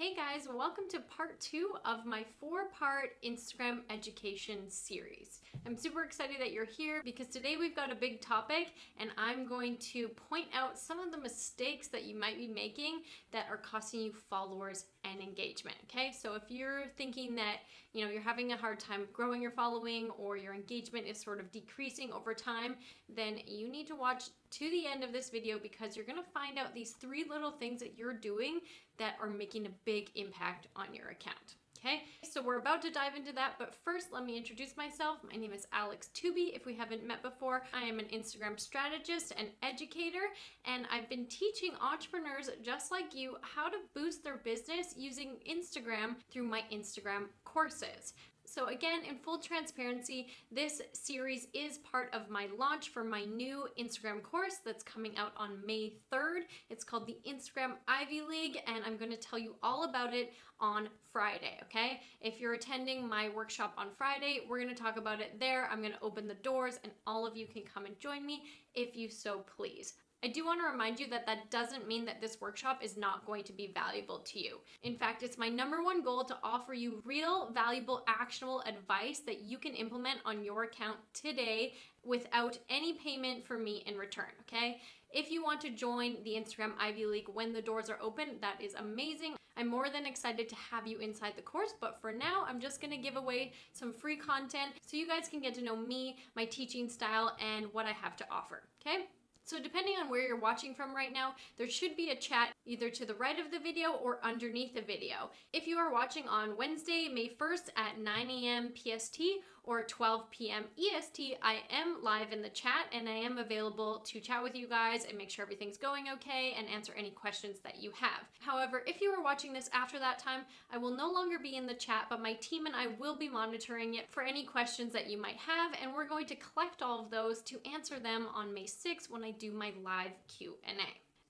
Hey guys, welcome to part 2 of my 4-part Instagram education series. I'm super excited that you're here because today we've got a big topic and I'm going to point out some of the mistakes that you might be making that are costing you followers and engagement. Okay, so if you're thinking that you're having a hard time growing your following or your engagement is sort of decreasing over time, then you need to watch to the end of this video because you're going to find out these 3 little things that you're doing that are making a big impact on your account. Okay, so we're about to dive into that, but first let me introduce myself. My name is Alex Tooby. If we haven't met before, I am an Instagram strategist and educator, and I've been teaching entrepreneurs just like you how to boost their business using Instagram through my Instagram courses. So again, in full transparency, this series is part of my launch for my new Instagram course that's coming out on May 3rd. It's called the Instagram Ivy League, and I'm going to tell you all about it on Friday, okay? If you're attending my workshop on Friday, we're going to talk about it there. I'm going to open the doors, and all of you can come and join me if you so please. I do want to remind you that that doesn't mean that this workshop is not going to be valuable to you. In fact, it's my #1 goal to offer you real, valuable, actionable advice that you can implement on your account today without any payment from me in return, okay? If you want to join the Instagram Ivy League when the doors are open, that is amazing. I'm more than excited to have you inside the course, but for now, I'm just gonna give away some free content so you guys can get to know me, my teaching style, and what I have to offer, okay? So depending on where you're watching from right now, there should be a chat either to the right of the video or underneath the video. If you are watching on Wednesday, May 1st at 9 a.m. PST or 12 p.m. EST, I am live in the chat and I am available to chat with you guys and make sure everything's going okay and answer any questions that you have. However, if you are watching this after that time, I will no longer be in the chat, but my team and I will be monitoring it for any questions that you might have, and we're going to collect all of those to answer them on May 6th when I do my live Q&A.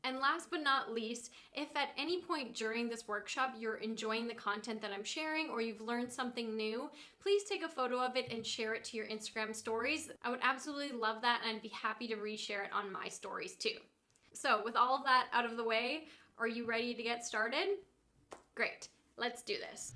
And last but not least, if at any point during this workshop you're enjoying the content that I'm sharing or you've learned something new, please take a photo of it and share it to your Instagram stories. I would absolutely love that and I'd be happy to reshare it on my stories too. So with all of that out of the way, are you ready to get started? Great, let's do this.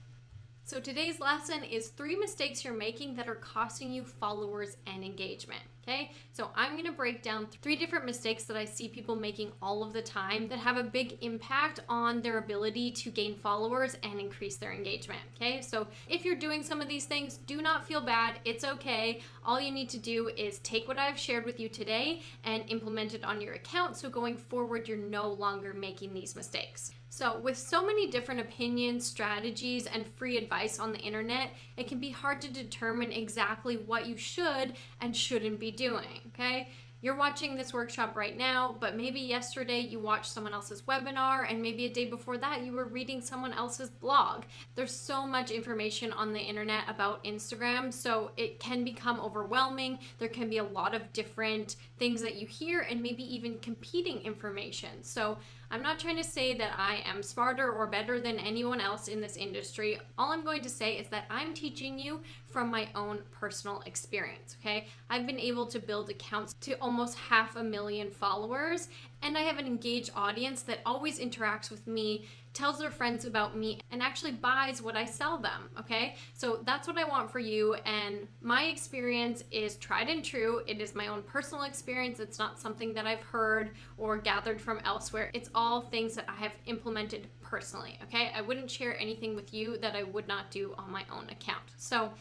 So today's lesson is 3 mistakes you're making that are costing you followers and engagement, okay? So I'm gonna break down 3 different mistakes that I see people making all of the time that have a big impact on their ability to gain followers and increase their engagement, okay? So if you're doing some of these things, do not feel bad, it's okay. All you need to do is take what I've shared with you today and implement it on your account, so going forward, you're no longer making these mistakes. So with so many different opinions, strategies, and free advice on the internet, it can be hard to determine exactly what you should and shouldn't be doing, okay? You're watching this workshop right now, but maybe yesterday you watched someone else's webinar, and maybe a day before that you were reading someone else's blog. There's so much information on the internet about Instagram, so it can become overwhelming. There can be a lot of different things that you hear and maybe even competing information. So I'm not trying to say that I am smarter or better than anyone else in this industry. All I'm going to say is that I'm teaching you from my own personal experience, okay? I've been able to build accounts to almost 500,000 followers, and I have an engaged audience that always interacts with me, tells their friends about me, and actually buys what I sell them, okay? So that's what I want for you, and my experience is tried and true. It is my own personal experience. It's not something that I've heard or gathered from elsewhere. It's all things that I have implemented personally, okay? I wouldn't share anything with you that I would not do on my own account. So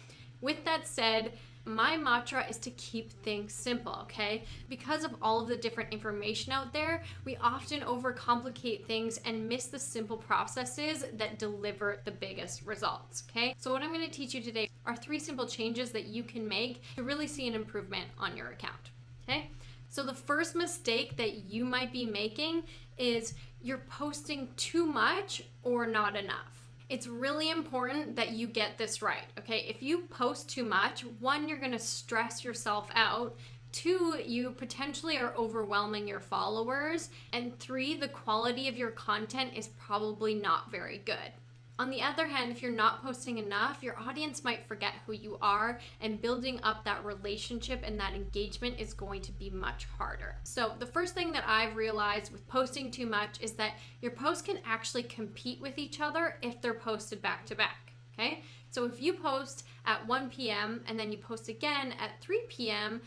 with that said, my mantra is to keep things simple, okay? Because of all of the different information out there, we often overcomplicate things and miss the simple processes that deliver the biggest results, okay? So what I'm gonna teach you today are 3 simple changes that you can make to really see an improvement on your account, okay? So the first mistake that you might be making is you're posting too much or not enough. It's really important that you get this right, okay? If you post too much, 1, you're gonna stress yourself out. 2, you potentially are overwhelming your followers. And 3, the quality of your content is probably not very good. On the other hand, if you're not posting enough, your audience might forget who you are, and building up that relationship and that engagement is going to be much harder. So the first thing that I've realized with posting too much is that your posts can actually compete with each other if they're posted back to back, okay? So if you post at 1 p.m. and then you post again at 3 p.m.,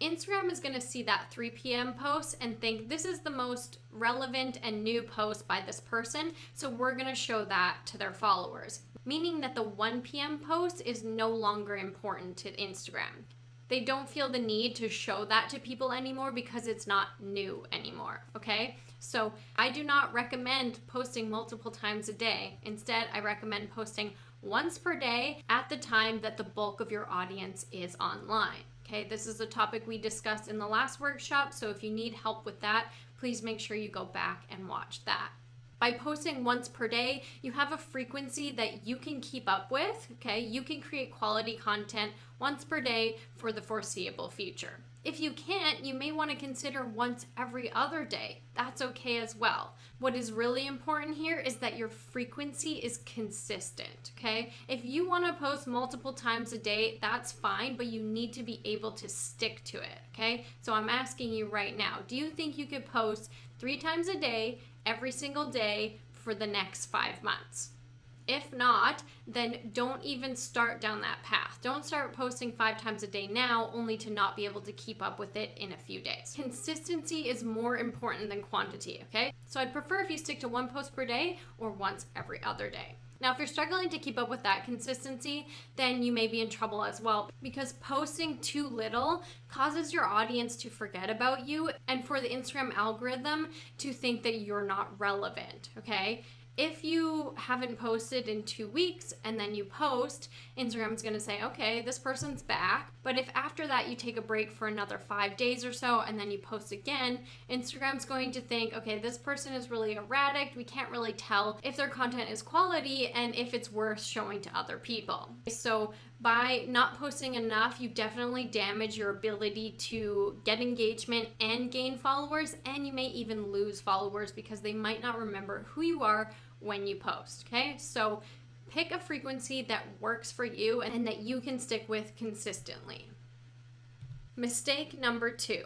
Instagram is going to see that 3 p.m. post and think this is the most relevant and new post by this person, so we're going to show that to their followers, meaning that the 1 p.m. post is no longer important to Instagram. They don't feel the need to show that to people anymore because it's not new anymore, okay? So I do not recommend posting multiple times a day. Instead, I recommend posting once per day at the time that the bulk of your audience is online. Okay, this is a topic we discussed in the last workshop, so if you need help with that, please make sure you go back and watch that. By posting once per day, you have a frequency that you can keep up with, okay? You can create quality content once per day for the foreseeable future. If you can't, you may want to consider once every other day. That's okay as well. What is really important here is that your frequency is consistent, okay? If you want to post multiple times a day, that's fine, but you need to be able to stick to it, okay? So I'm asking you right now, do you think you could post 3 times a day, every single day for the next 5 months? If not, then don't even start down that path. Don't start posting 5 times a day now only to not be able to keep up with it in a few days. Consistency is more important than quantity, okay? So I'd prefer if you stick to 1 post per day or once every other day. Now, if you're struggling to keep up with that consistency, then you may be in trouble as well, because posting too little causes your audience to forget about you and for the Instagram algorithm to think that you're not relevant, okay? If you haven't posted in 2 weeks and then you post, Instagram's going to say, okay, this person's back. But if after that you take a break for another 5 days or so and then you post again, Instagram's going to think, okay, this person is really erratic. We can't really tell if their content is quality and if it's worth showing to other people. So by not posting enough, you definitely damage your ability to get engagement and gain followers, and you may even lose followers because they might not remember who you are when you post, okay? So pick a frequency that works for you and that you can stick with consistently. Mistake number 2,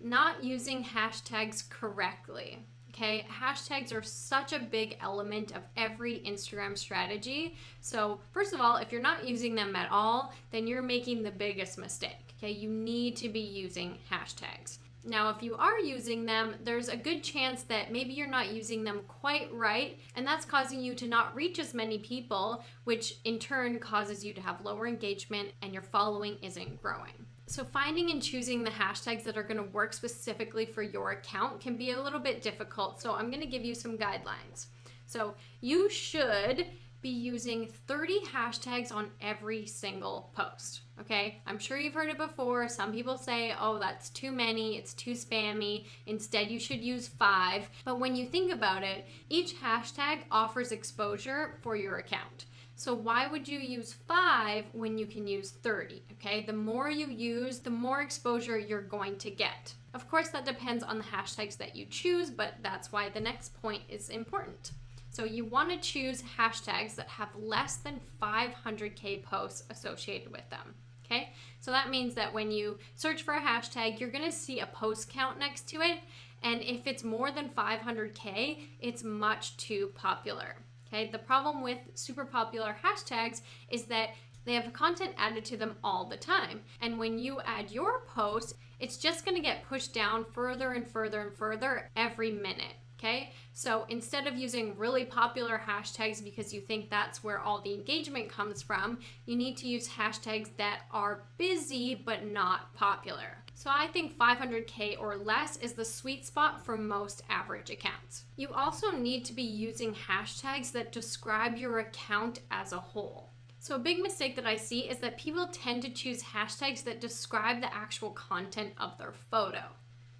not using hashtags correctly. Okay, hashtags are such a big element of every Instagram strategy. So first of all, if you're not using them at all, then you're making the biggest mistake. Okay, you need to be using hashtags. Now, if you are using them, there's a good chance that maybe you're not using them quite right, and that's causing you to not reach as many people, which in turn causes you to have lower engagement and your following isn't growing. So finding and choosing the hashtags that are going to work specifically for your account can be a little bit difficult. So I'm going to give you some guidelines. So you should be using 30 hashtags on every single post. Okay, I'm sure you've heard it before. Some people say, oh, that's too many, it's too spammy. Instead, you should use 5. But when you think about it, each hashtag offers exposure for your account. So why would you use 5 when you can use 30, okay? The more you use, the more exposure you're going to get. Of course, that depends on the hashtags that you choose, but that's why the next point is important. So you want to choose hashtags that have less than 500K posts associated with them, okay? So that means that when you search for a hashtag, you're going to see a post count next to it, and if it's more than 500K, it's much too popular. Okay, the problem with super popular hashtags is that they have content added to them all the time. And when you add your post, it's just going to get pushed down further and further and further every minute. Okay, so instead of using really popular hashtags because you think that's where all the engagement comes from, you need to use hashtags that are busy but not popular. So I think 500K or less is the sweet spot for most average accounts. You also need to be using hashtags that describe your account as a whole. So a big mistake that I see is that people tend to choose hashtags that describe the actual content of their photo.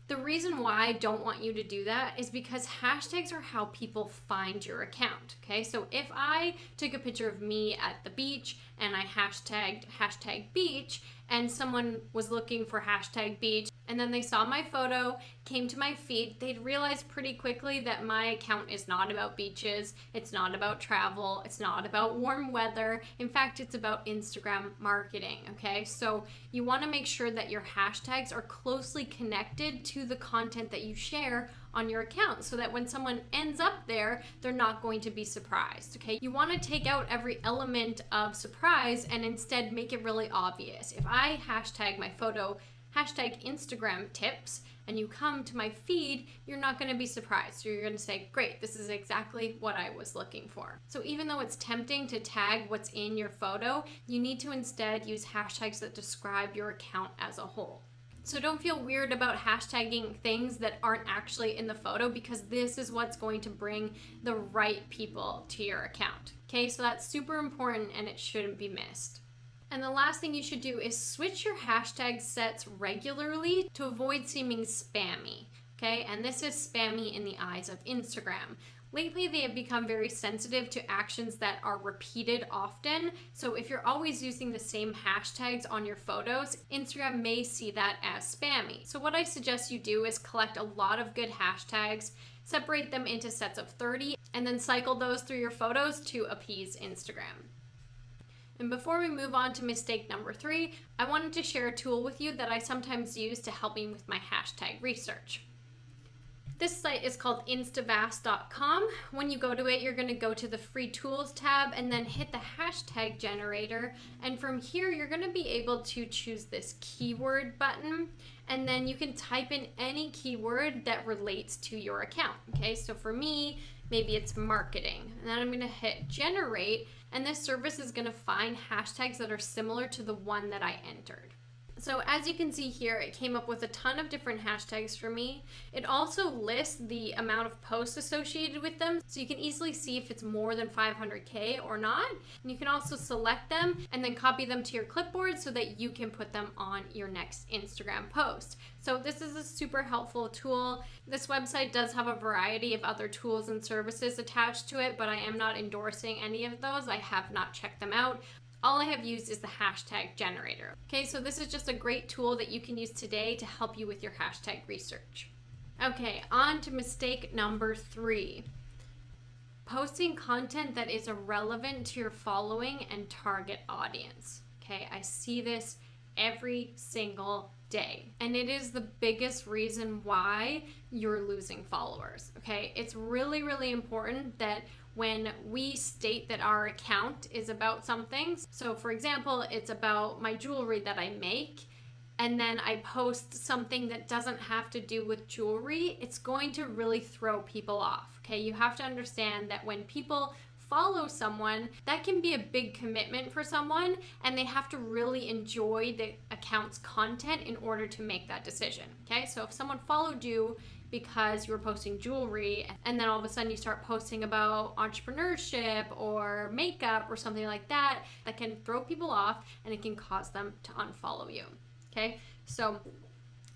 The reason why I don't want you to do that is because hashtags are how people find your account, okay? So if I took a picture of me at the beach and I hashtagged #beach and someone was looking for #beach and then they saw my photo, came to my feed, they'd realize pretty quickly that my account is not about beaches, it's not about travel, it's not about warm weather. In fact, it's about Instagram marketing, okay? So you want to make sure that your hashtags are closely connected to the content that you share on your account so that when someone ends up there, they're not going to be surprised, okay? You want to take out every element of surprise and instead make it really obvious. If I hashtag my photo, hashtag Instagram tips, and you come to my feed, you're not going to be surprised. You're going to say, great, this is exactly what I was looking for. So even though it's tempting to tag what's in your photo, you need to instead use hashtags that describe your account as a whole. So don't feel weird about hashtagging things that aren't actually in the photo, because this is what's going to bring the right people to your account. Okay, so that's super important and it shouldn't be missed. And the last thing you should do is switch your hashtag sets regularly to avoid seeming spammy, okay? And this is spammy in the eyes of Instagram. Lately, they have become very sensitive to actions that are repeated often. So if you're always using the same hashtags on your photos, Instagram may see that as spammy. So what I suggest you do is collect a lot of good hashtags, separate them into sets of 30, and then cycle those through your photos to appease Instagram. And before we move on to mistake number 3, I wanted to share a tool with you that I sometimes use to help me with my hashtag research. This site is called insta-worthy.com. When you go to it, you're going to go to the free tools tab and then hit the hashtag generator. And from here, you're going to be able to choose this keyword button. And then you can type in any keyword that relates to your account. Okay, so for me, maybe it's marketing. And then I'm going to hit generate. And this service is going to find hashtags that are similar to the one that I entered. So as you can see here, it came up with a ton of different hashtags for me. It also lists the amount of posts associated with them, so you can easily see if it's more than 500K or not. And you can also select them and then copy them to your clipboard so that you can put them on your next Instagram post. So this is a super helpful tool. This website does have a variety of other tools and services attached to it, but I am not endorsing any of those. I have not checked them out. All I have used is the hashtag generator. Okay, so this is just a great tool that you can use today to help you with your hashtag research. Okay, on to mistake number 3. Posting content that is irrelevant to your following and target audience. Okay, I see this every single day, and it is the biggest reason why you're losing followers. Okay, it's really, really important that when we state that our account is about something, so for example, it's about my jewelry that I make, and then I post something that doesn't have to do with jewelry, it's going to really throw people off. Okay, you have to understand that when people follow someone, that can be a big commitment for someone, and they have to really enjoy the account's content in order to make that decision. Okay, so if someone followed you because you were posting jewelry, and then all of a sudden you start posting about entrepreneurship or makeup or something like that, that can throw people off and it can cause them to unfollow you. Okay, so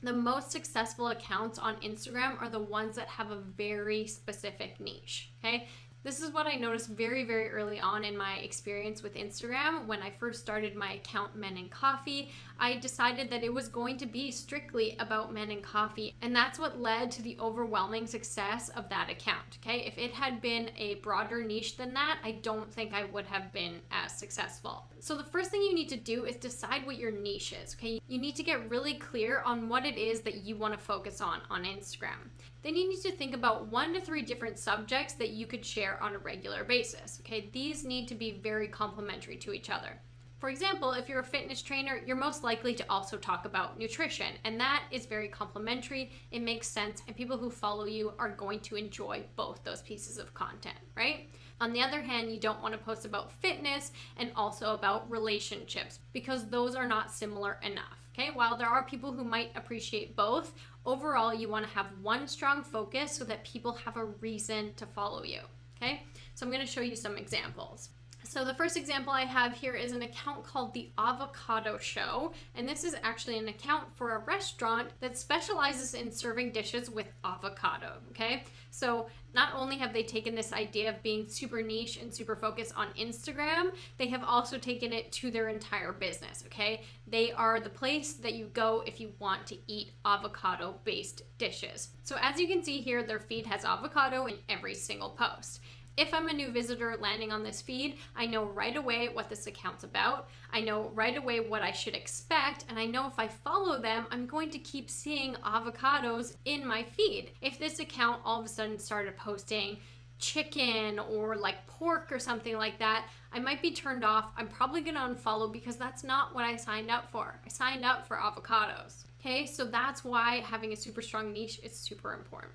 the most successful accounts on Instagram are the ones that have a very specific niche. Okay, this is what I noticed very, very early on in my experience with Instagram. When I first started my account, Men and Coffee, I decided that it was going to be strictly about men and coffee, and that's what led to the overwhelming success of that account. Okay, if it had been a broader niche than that, I don't think I would have been as successful. So the first thing you need to do is decide what your niche is. Okay, you need to get really clear on what it is that you want to focus on Instagram. Then you need to think about 1 to 3 different subjects that you could share on a regular basis. Okay, these need to be very complementary to each other. For example, if you're a fitness trainer, you're most likely to also talk about nutrition, and that is very complementary. It makes sense, and people who follow you are going to enjoy both those pieces of content, right? On the other hand, you don't want to post about fitness and also about relationships, because those are not similar enough. Okay, while there are people who might appreciate both, overall you want to have one strong focus so that people have a reason to follow you. Okay, so I'm going to show you some examples. So the first example I have here is an account called The Avocado Show, and this is actually an account for a restaurant that specializes in serving dishes with avocado, okay? So not only have they taken this idea of being super niche and super focused on Instagram, they have also taken it to their entire business, okay? They are the place that you go if you want to eat avocado-based dishes. So as you can see here, their feed has avocado in every single post. If I'm a new visitor landing on this feed, I know right away what this account's about. I know right away what I should expect, and I know if I follow them, I'm going to keep seeing avocados in my feed. If this account all of a sudden started posting chicken or like pork or something like that, I might be turned off. I'm probably gonna unfollow because that's not what I signed up for. I signed up for avocados. Okay, so that's why having a super strong niche is super important.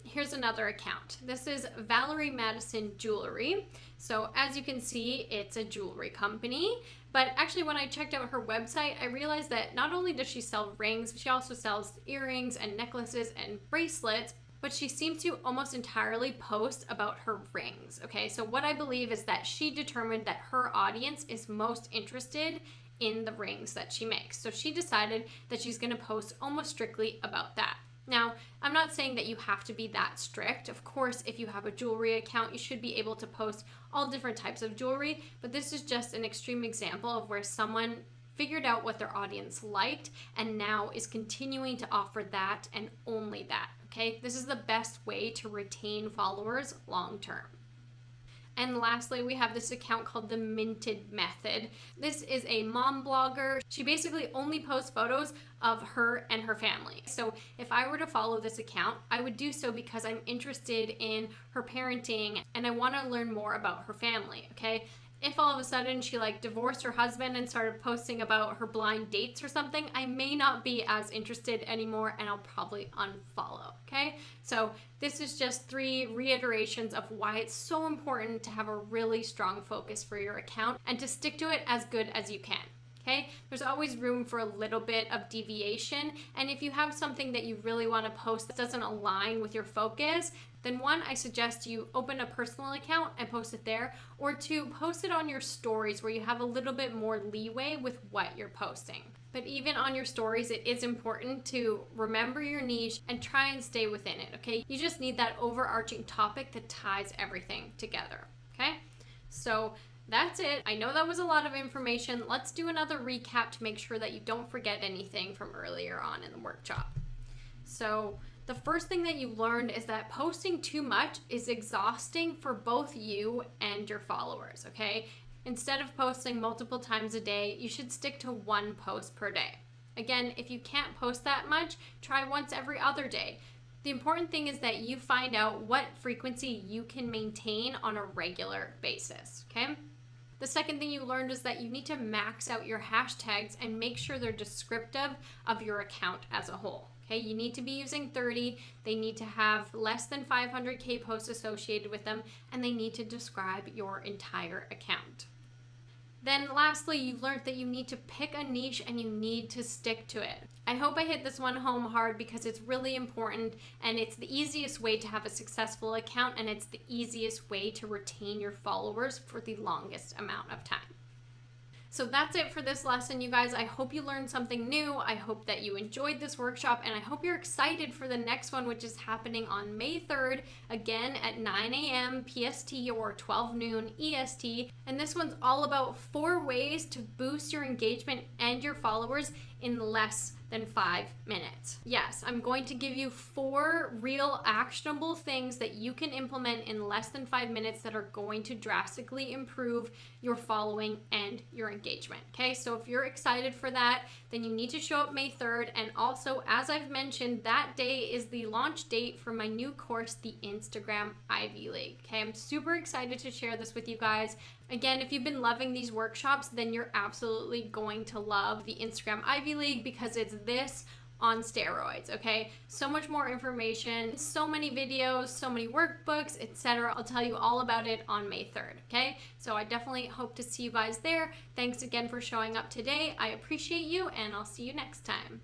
Here's another account. This is Valerie Madison Jewelry. So as you can see, it's a jewelry company, but actually when I checked out her website, I realized that not only does she sell rings, she also sells earrings and necklaces and bracelets, but she seems to almost entirely post about her rings, okay? So what I believe is that she determined that her audience is most interested in the rings that she makes. So she decided that she's gonna post almost strictly about that. Now, I'm not saying that you have to be that strict. Of course, if you have a jewelry account, you should be able to post all different types of jewelry, but this is just an extreme example of where someone figured out what their audience liked and now is continuing to offer that and only that, okay? This is the best way to retain followers long term. And lastly, we have this account called The Minted Method. This is a mom blogger. She basically only posts photos of her and her family. So if I were to follow this account, I would do so because I'm interested in her parenting and I want to learn more about her family, okay? If all of a sudden she like divorced her husband and started posting about her blind dates or something, I may not be as interested anymore and I'll probably unfollow, okay? So this is just 3 reiterations of why it's so important to have a really strong focus for your account and to stick to it as good as you can. Okay, there's always room for a little bit of deviation, and if you have something that you really want to post that doesn't align with your focus, then 1, I suggest you open a personal account and post it there, or 2, post it on your stories where you have a little bit more leeway with what you're posting. But even on your stories, it is important to remember your niche and try and stay within it, okay? You just need that overarching topic that ties everything together, okay? So that's it. I know that was a lot of information. Let's do another recap to make sure that you don't forget anything from earlier on in the workshop. So the first thing that you learned is that posting too much is exhausting for both you and your followers, okay? Instead of posting multiple times a day, you should stick to 1 post per day. Again, if you can't post that much, try once every other day. The important thing is that you find out what frequency you can maintain on a regular basis, okay? The second thing you learned is that you need to max out your hashtags and make sure they're descriptive of your account as a whole. Okay, you need to be using 30, they need to have less than 500K posts associated with them, and they need to describe your entire account. Then lastly, you learned that you need to pick a niche and you need to stick to it. I hope I hit this one home hard because it's really important and it's the easiest way to have a successful account and it's the easiest way to retain your followers for the longest amount of time. So that's it for this lesson, you guys. I hope you learned something new. I hope that you enjoyed this workshop, and I hope you're excited for the next one, which is happening on May 3rd, again at 9 a.m. PST or 12 noon EST. And this one's all about 4 ways to boost your engagement and your followers in less than 5 minutes. Yes, I'm going to give you 4 real actionable things that you can implement in less than 5 minutes that are going to drastically improve your following and your engagement. Okay, so if you're excited for that, then you need to show up May 3rd. And also, as I've mentioned, that day is the launch date for my new course, the Instagram Ivy League. Okay, I'm super excited to share this with you guys. Again, if you've been loving these workshops, then you're absolutely going to love the Instagram Ivy League because it's this on steroids, okay? So much more information, so many videos, so many workbooks, etc. I'll tell you all about it on May 3rd, okay? So I definitely hope to see you guys there. Thanks again for showing up today. I appreciate you, and I'll see you next time.